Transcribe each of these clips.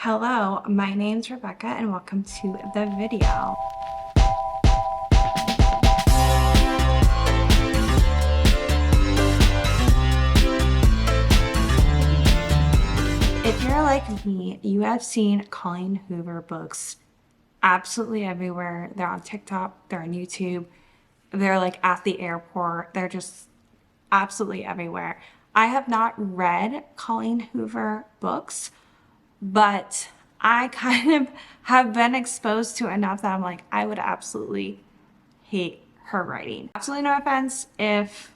Hello, my name's Rebecca and welcome to the video. If you're like me, you have seen Colleen Hoover books absolutely everywhere. They're on TikTok, they're on YouTube, they're like at the airport, they're just absolutely everywhere. I have not read Colleen Hoover books, but I kind of have been exposed to enough that I'm like, I would absolutely hate her writing. Absolutely no offense if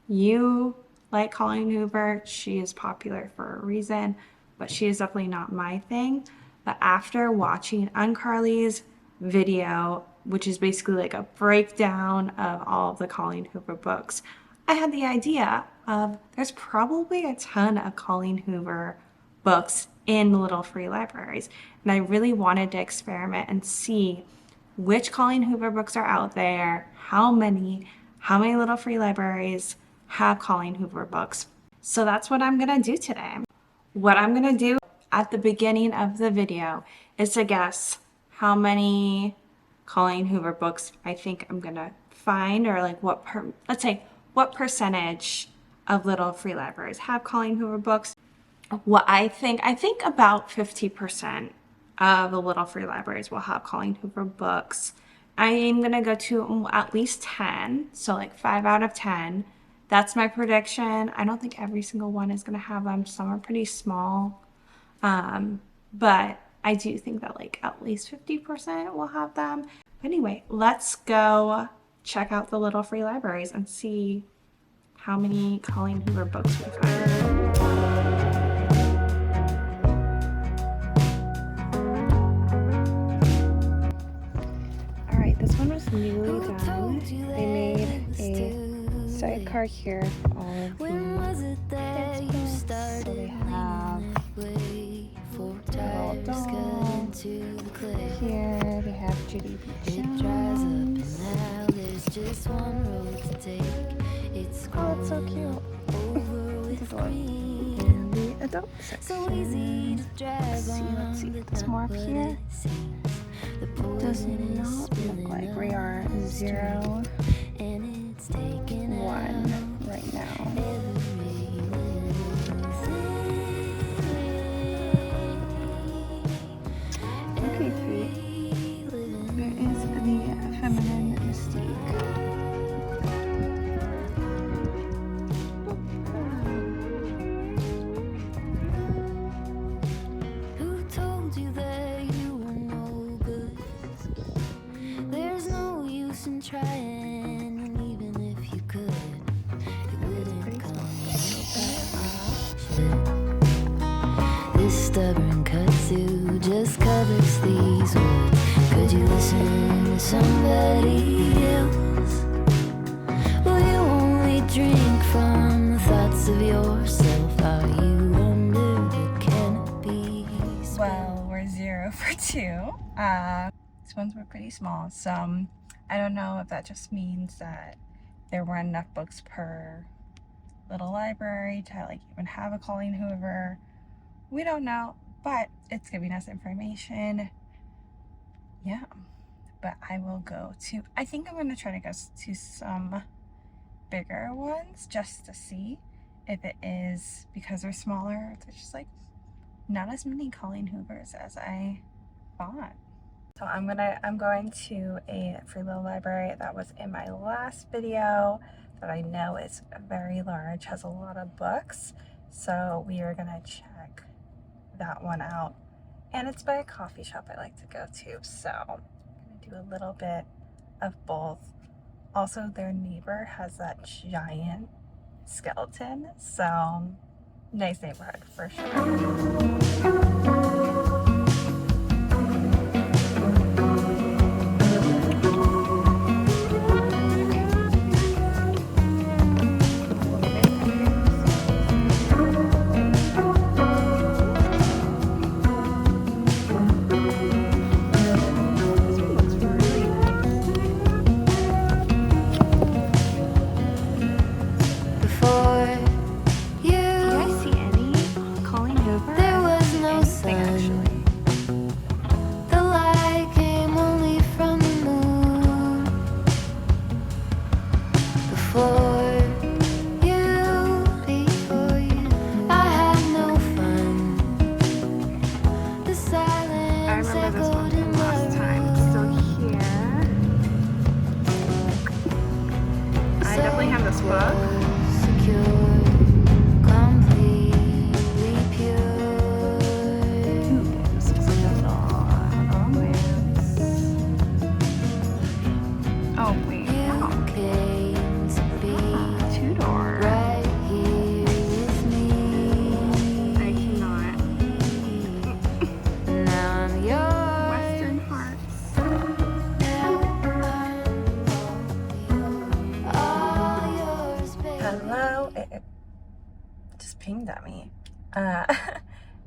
you like Colleen Hoover. She is popular for a reason, but she is definitely not my thing. But after watching UnCarly's video, which is basically like a breakdown of all of the Colleen Hoover books, I had the idea of there's probably a ton of Colleen Hoover books in little free libraries. And I really wanted to experiment and see which Colleen Hoover books are out there, how many little free libraries have Colleen Hoover books. So that's what I'm gonna do today. What I'm gonna do at the beginning of the video is to guess how many Colleen Hoover books I think I'm gonna find, or like let's say what percentage of little free libraries have Colleen Hoover books. What I think about 50% of the little free libraries will have Colleen Hoover books. I am gonna go to at least 10, so like 5 out of 10. That's my prediction. I don't think every single one is gonna have them. Some are pretty small, but I do think that like at least 50% will have them. Anyway, let's go check out the little free libraries and see how many Colleen Hoover books we find. This one was newly done. They made a sidecar here for all of the kids' books. So they have Roald Dahl here. They have Judy B. Jones. Oh, it's so cute. It's adorable. And the adult section. Let's see. There's more up here. Does not look like we are 0, 1 right now. Okay, 3. There is the feminine mystique. Trying, and even if you could, it wouldn't come. This stubborn kudzu just covers these words. Could you listen to somebody else? Will you only drink from the thoughts of yourself? Are you under the canopy? Well, we're 0 for 2. These ones were pretty small. Some, I don't know if that just means that there weren't enough books per little library to like even have a Colleen Hoover. We don't know, but it's giving us information. Yeah, but I will go to, I think I'm going to try to go to some bigger ones just to see if it is because they're smaller. There's just like not as many Colleen Hoovers as I thought. So I'm going to a free little library that was in my last video that I know is very large, has a lot of books. So we are gonna check that one out. And it's by a coffee shop I like to go to. So I'm gonna do a little bit of both. Also, their neighbor has that giant skeleton. So nice neighborhood for sure. Before you, Do I see any Colleen Hoover? there was no sun.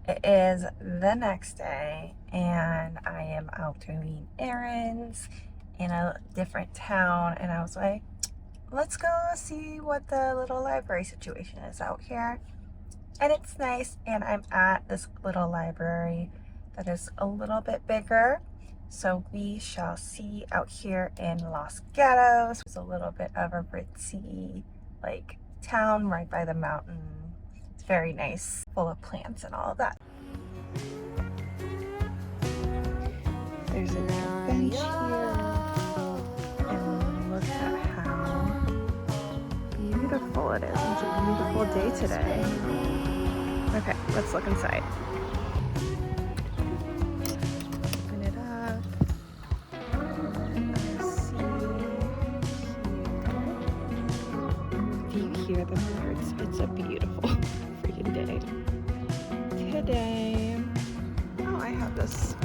It is the next day and I am out doing errands in a different town, and I was like, let's go see what the little library situation is out here. And it's nice, and I'm at this little library that is a little bit bigger. So we shall see out here in Los Gatos. It's a little bit of a ritzy like town right by the mountain. It's very nice, full of plants and all of that. There's a bench here, and look at how beautiful it is. It's a beautiful day today. Okay, let's look inside. Open it up. Let's see here. If you hear the birds, it's a beautiful freaking day. Today, oh, I have this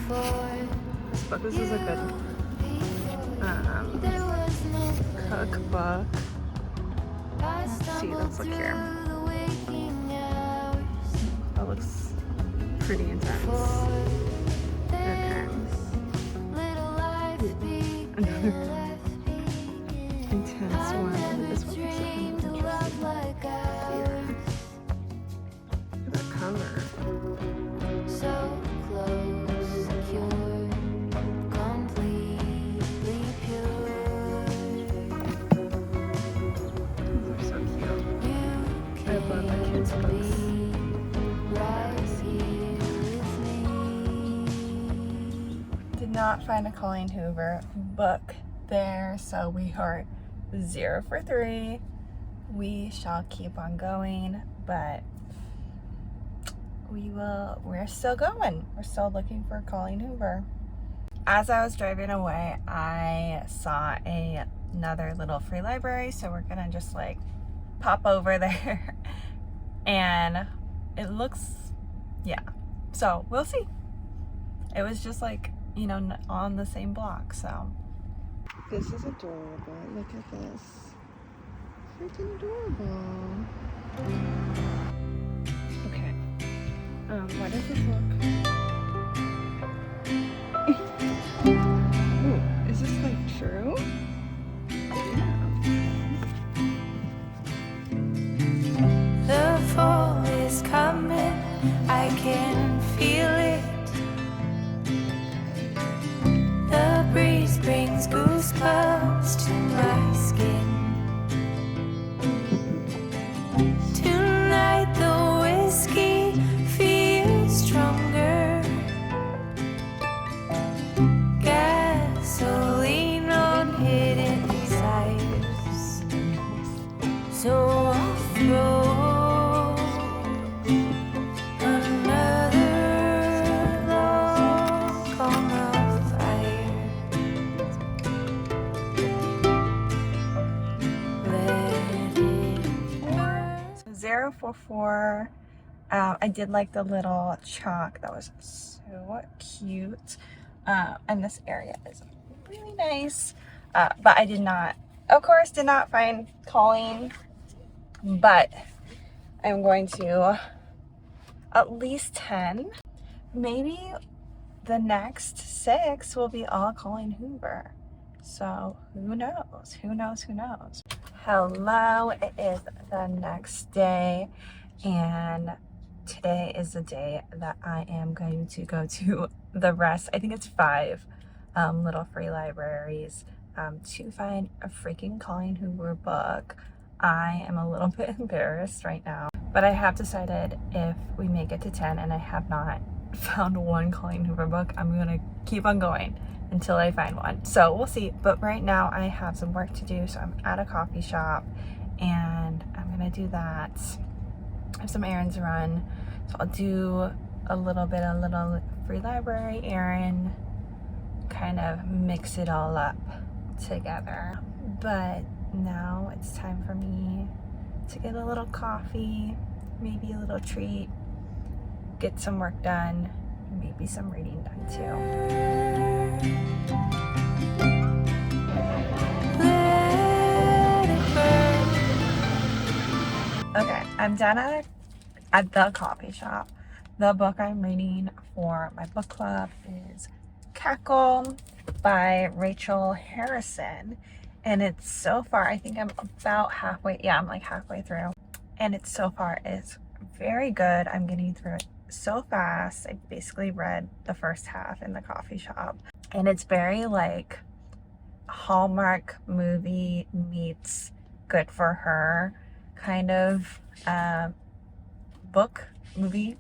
book. This is a good cookbook. Let's see, let's look here. That looks pretty intense. Okay. Another intense one. This one looks interesting. Look at that cover. So close, secure, completely pure. These are so cute. I love my kids' books. Did not find a Colleen Hoover book there, so we are 0 for 3. We shall keep on going, but we're still going. We're still looking for Colleen Hoover. As I was driving away, I saw another little free library, so we're gonna just like pop over there. And it looks, yeah, so we'll see. It was just like, you know, on the same block, so. This is adorable. Look at this. Freaking adorable. Okay. Why does this look? Ooh, is this like true? The fall is coming, I can feel it. The breeze brings goosebumps to my skin. Tonight the whiskey feels stronger. Gasoline on hidden desires. So I'll throw another log on the fire. Let it burn. 0 for 4. I did like the little chalk. That was so cute. And this area is really nice. But I did not, of course, did not find Colleen. But I'm going to at least 10. Maybe the next 6 will be all Colleen Hoover. So who knows? Who knows? Who knows? Hello, it is the next day, and today is the day that I am going to go to the rest. I think it's 5 little free libraries to find a freaking Colleen Hoover book. I am a little bit embarrassed right now, but I have decided if we make it to 10 and I have not found one Colleen Hoover book, I'm gonna keep on going until I find one. So we'll see. But right now I have some work to do, so I'm at a coffee shop and I'm gonna do that. I have some errands to run, so I'll do a little free library errand, kind of mix it all up together. But now it's time for me to get a little coffee, maybe a little treat, get some work done, maybe some reading done too. Okay, I'm done at the coffee shop. The book I'm reading for my book club is Cackle by Rachel Harrison. And it's so far, I think I'm about halfway. Yeah, I'm like halfway through. And it's so far is very good. I'm getting through it so fast. I basically read the first half in the coffee shop. And it's very like Hallmark movie meets Good for Her kind of movie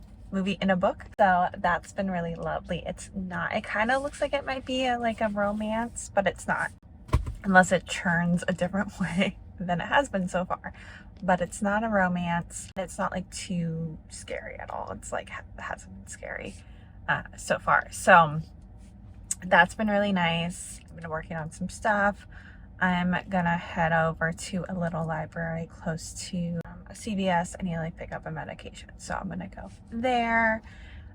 in a book. So that's been really lovely. It's not, it kind of looks like it might be like a romance, but it's not, unless it churns a different way than it has been so far. But it's not a romance. It's not like too scary at all. It's like, it hasn't been scary so far. So that's been really nice. I've been working on some stuff. I'm gonna head over to a little library close to a CVS. I need to like pick up a medication, so I'm gonna go there.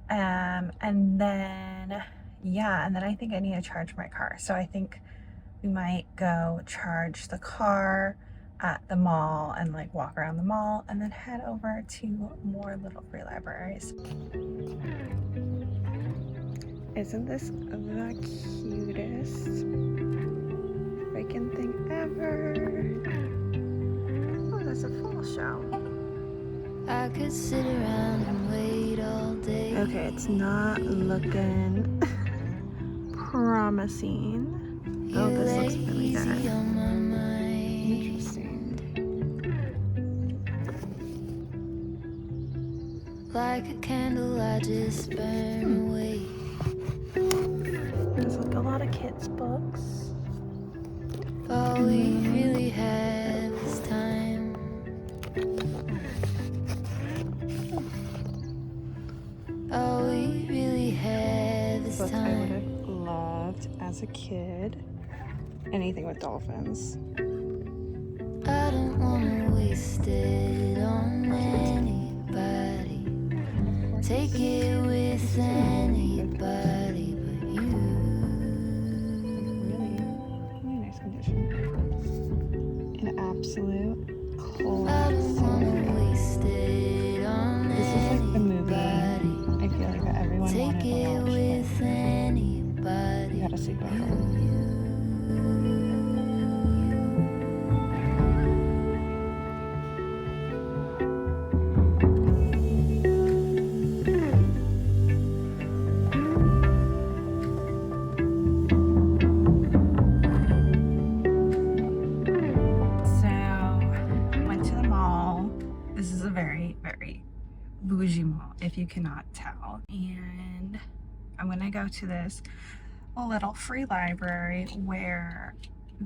And then yeah, and then I think I need to charge my car, so I think we might go charge the car at the mall and like walk around the mall and then head over to more little free libraries. Isn't this the cutest freaking thing ever? Oh, there's a fall show. I could sit around and wait all day. Okay, it's not looking promising. Oh, this looks really good. Interesting. Like a candle, I just burn away. There's like a lot of kids' books. All we really have is time. All we really have is Books I would time. have loved as a kid. Anything with dolphins. I don't wanna waste it on anybody. Take it with anybody but you. Really, really nice condition. An absolute I don't wanna classic. waste it on This is like the movie anybody. I feel like that everyone Take wanted to it watch. with But anybody. you gotta see it. Very bougie mall, if you cannot tell. And I'm gonna go to this little free library where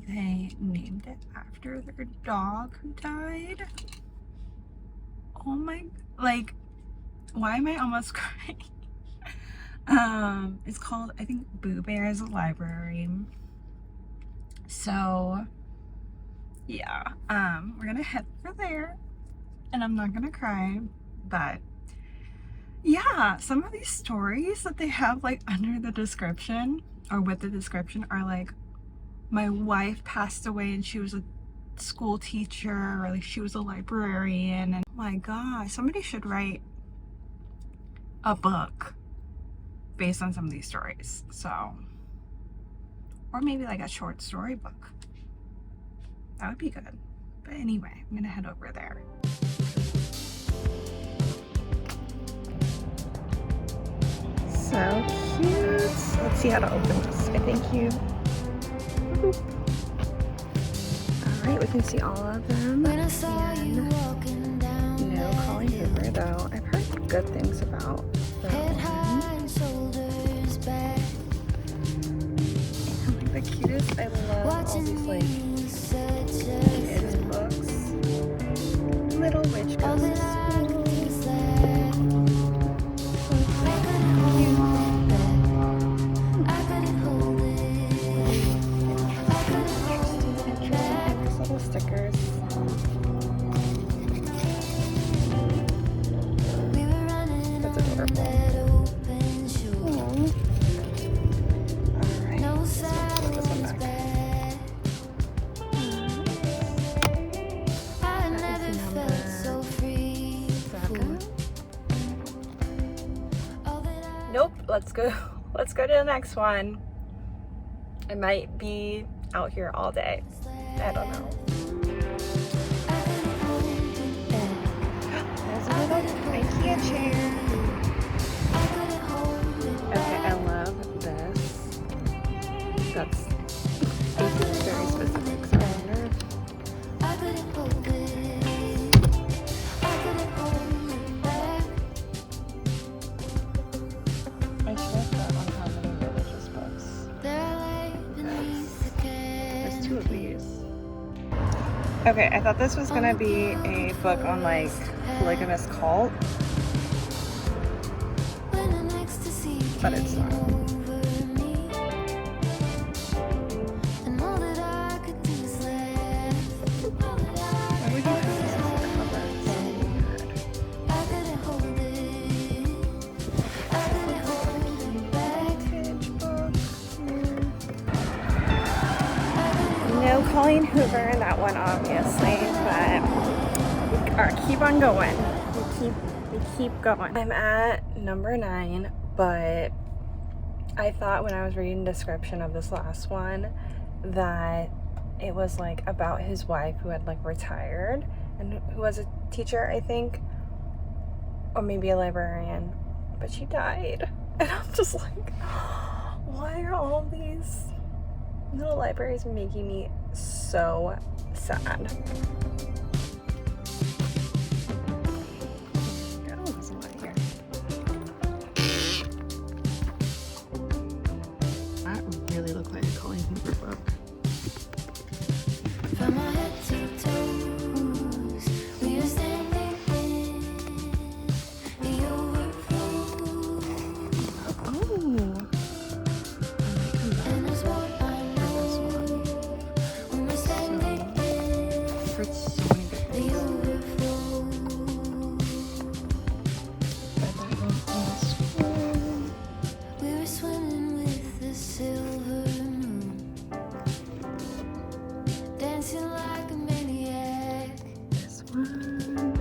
they named it after their dog who died. Oh my, like, why am I almost crying? It's called, I think, Boo Bear's Library. So yeah, we're gonna head over there. And I'm not gonna cry, but yeah, some of these stories that they have like under the description or with the description are like, my wife passed away and she was a school teacher, or like she was a librarian, and oh my gosh, somebody should write a book based on some of these stories. So, or maybe like a short story book. That would be good. But anyway, I'm gonna head over there. So cute. Let's see how to open this. I think you. Alright, we can see all of them. When I saw you walking down No Colleen Hoover, though. I've heard good things about the head woman. high and shoulders back, And like the cutest. I love all watching these like you such a kids books. Little witch all goes that to I school. could desire. I couldn't hold it back. I couldn't hold it. I couldn't hold it back. Nice little stickers. We were running That's on adorable. that open shore. Alright, No let's put this one saddles back. back. I That never is felt number so free before. 7. Nope, let's go let's go to the next one. I might be out here all day. I don't know. There's a little IKEA chair. Okay, I love this. That's very specific, so I wonder if I should have thought on how many religious books. There's 2 of these. Okay, I thought this was gonna be a book on like polygamous cult, but it's not. Why would you have this as a cover? It's so weird. No Colleen Hoover in that one, obviously, but we keep on going. We keep going. I'm at number 9, but I thought when I was reading the description of this last one that it was like about his wife who had like retired and who was a teacher, I think, or maybe a librarian, but she died. And I'm just like, why are all these little libraries making me so sad? Oh, there's a lot here. That really looked like a Colleen Hoover book. From our head to toes, we are standing in the overflow. Oh. And that's what I know when we're standing in For so many the different overflow. We were swimming with the silver moon, dancing like a maniac. This one.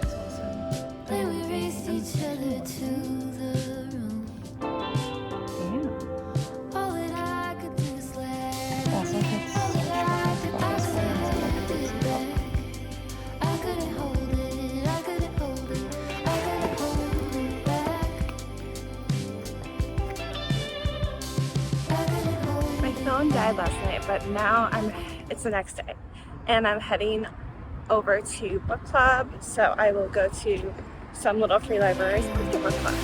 It's awesome. Then we raced each other to the room. Yeah. All that I could do is laugh. Also has All such that I could different do is photos. laugh. I couldn't hold it. I couldn't hold it. I couldn't hold it back. I couldn't hold it. My phone died last night, but now it's the next day. And I'm heading over to book club, so I will go to some little free libraries after book club.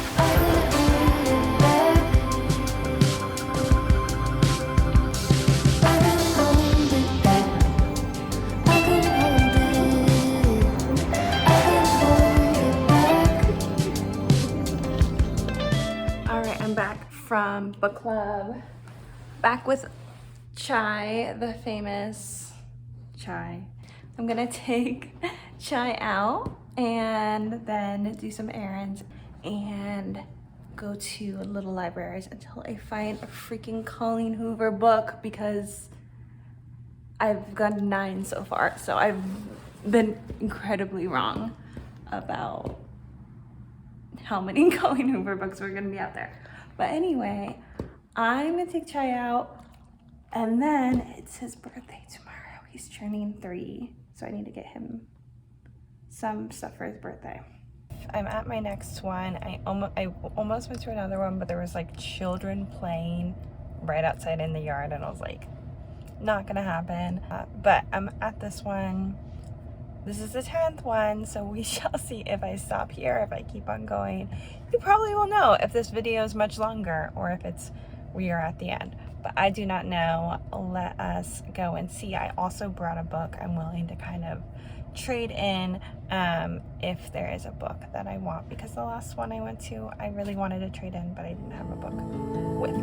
Alright, I'm back from book club. Back with Chai, the famous Chai. I'm gonna take Chai out and then do some errands and go to little libraries until I find a freaking Colleen Hoover book, because I've gotten 9 so far, so I've been incredibly wrong about how many Colleen Hoover books were gonna be out there. But anyway, I'm gonna take Chai out, and then it's his birthday tomorrow. He's turning 3, so I need to get him some stuff for his birthday. I'm at my next one. I almost went to another one, but there was like children playing right outside in the yard, and I was like, not gonna happen. But I'm at this one. This is the 10th one, so we shall see if I stop here, if I keep on going. You probably will know if this video is much longer or if we are at the end. But I do not know. Let us go and see. I also brought a book I'm willing to kind of trade in if there is a book that I want, because the last one I went to, I really wanted to trade in, but I didn't have a book with me.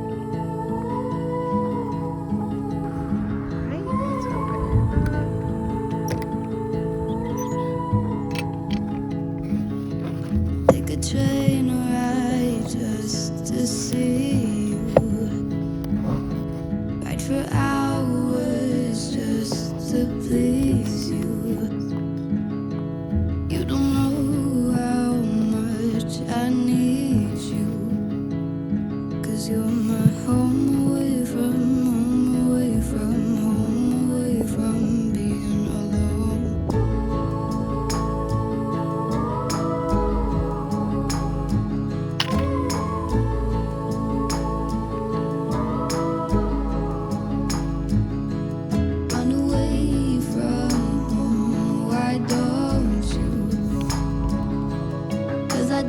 Train ride just to see you, ride for hours just to please you. You don't know how much I need you.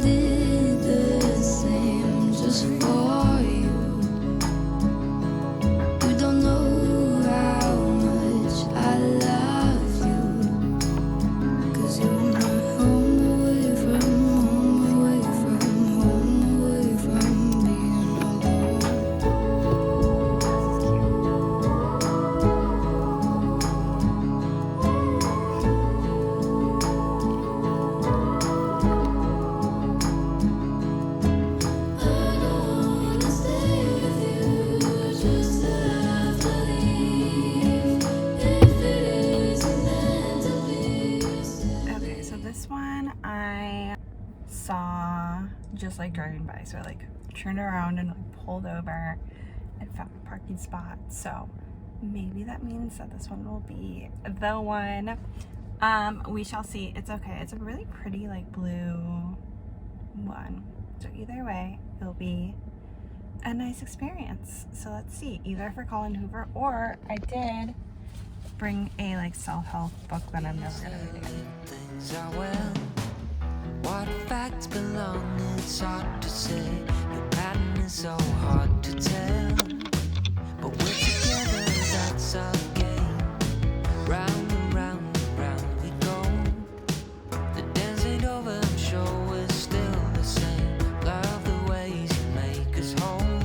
did the same just for you. You don't know how much I love you, 'cause you're my home away from home, away from home, away from being alone. I don't wanna stay with you just to have to leave. If it isn't meant to be. Okay, so this one I saw just like driving by, so I like turned around and like pulled over and found a parking spot. So maybe that means that this one will be the one. We shall see. It's okay. It's a really pretty like blue one. So either way, it'll be a nice experience. So let's see. Either for Colleen Hoover, or I did bring a like self-help book that I'm never gonna read again. Things are well. What facts belong, it's hard to say. Your pattern is so hard to tell. But we're together, that's our game. Round and round and round we go. The dance ain't over, I'm sure we're still the same. Love the ways you make us whole.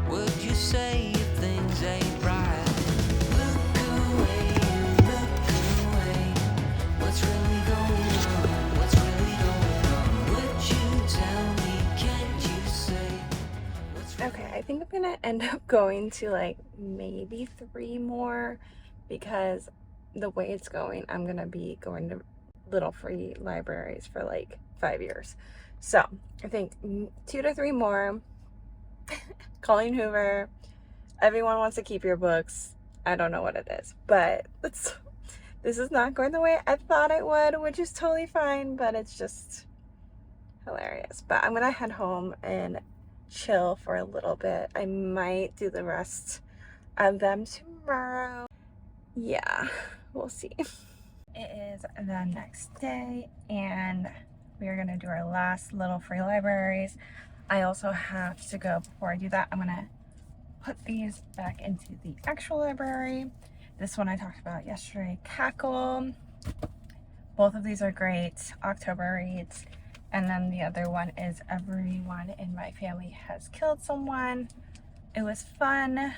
Would you say if things ain't right? Look away, look away. What's really going on? What's really going on? Would you tell me? Can't you say? What's Okay, I think I'm gonna end up going to like maybe 3 more, because the way it's going, I'm gonna be going to little free libraries for like 5 years. So I think 2 to 3 more. Colleen Hoover, everyone wants to keep your books. I don't know what it is, but this is not going the way I thought it would, which is totally fine, but it's just hilarious. But I'm gonna head home and chill for a little bit. I might do the rest of them tomorrow. Yeah, we'll see. It is the next day, and we are gonna do our last little free libraries. I also have to go. Before I do that, I'm gonna put these back into the actual library. This one I talked about yesterday, Cackle. Both of these are great October reads. And then the other one is Everyone in My Family Has Killed Someone. It was fun,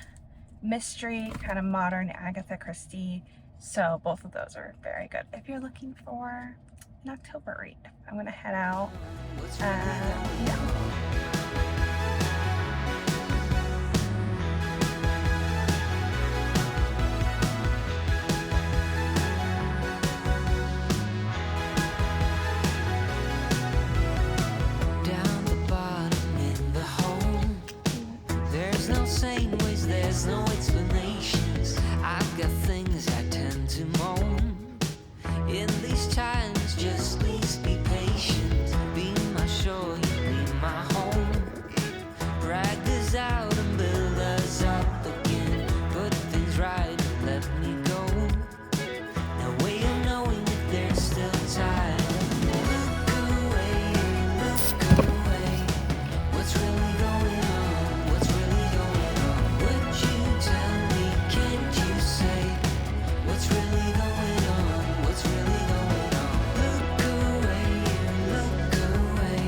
mystery, kind of modern Agatha Christie. So both of those are very good if you're looking for an October read. I'm gonna head out. Yeah. down the bottom in the hole? There's no sane ways, there's no explanations. I've got things I tend to moan. In these times, just please be patient. Be my shore, you be my home. Drag this out and build us up again. Put things right and let me go. No way of knowing if there's still time. Look away, look away. What's really going on? What's really going on? Would you tell me? Can't you say what's really going on? What's really going on? Look away, look away.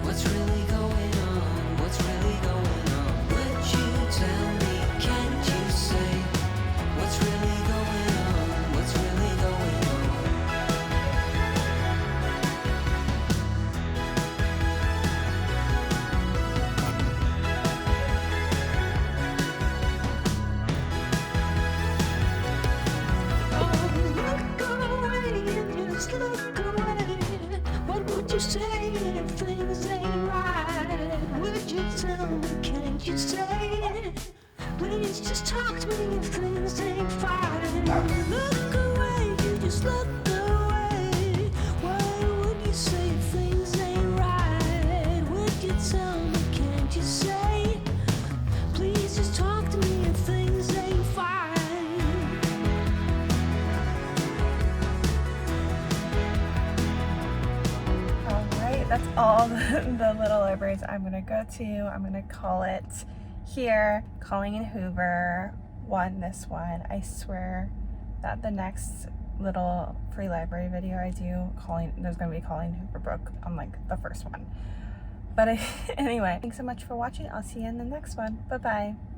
What's really going on? What's really going on? Would you tell me? Can't you say what's really going on? What's really going on? Look away and just look away. What would you say if things ain't right? Would you tell me, can't you say? Please just talk to me if things ain't fine. Look away, you just look away. What would you say if things ain't right? Would you tell me, can't you say? Please just talk to me if things ain't fine. All right, that's all the little libraries I'm gonna go to. I'm gonna call it here. Colleen Hoover won this one. I swear that the next little free library video I do, there's gonna be a Colleen Hoover book on like the first one. But anyway, thanks so much for watching. I'll see you in the next one. Bye bye.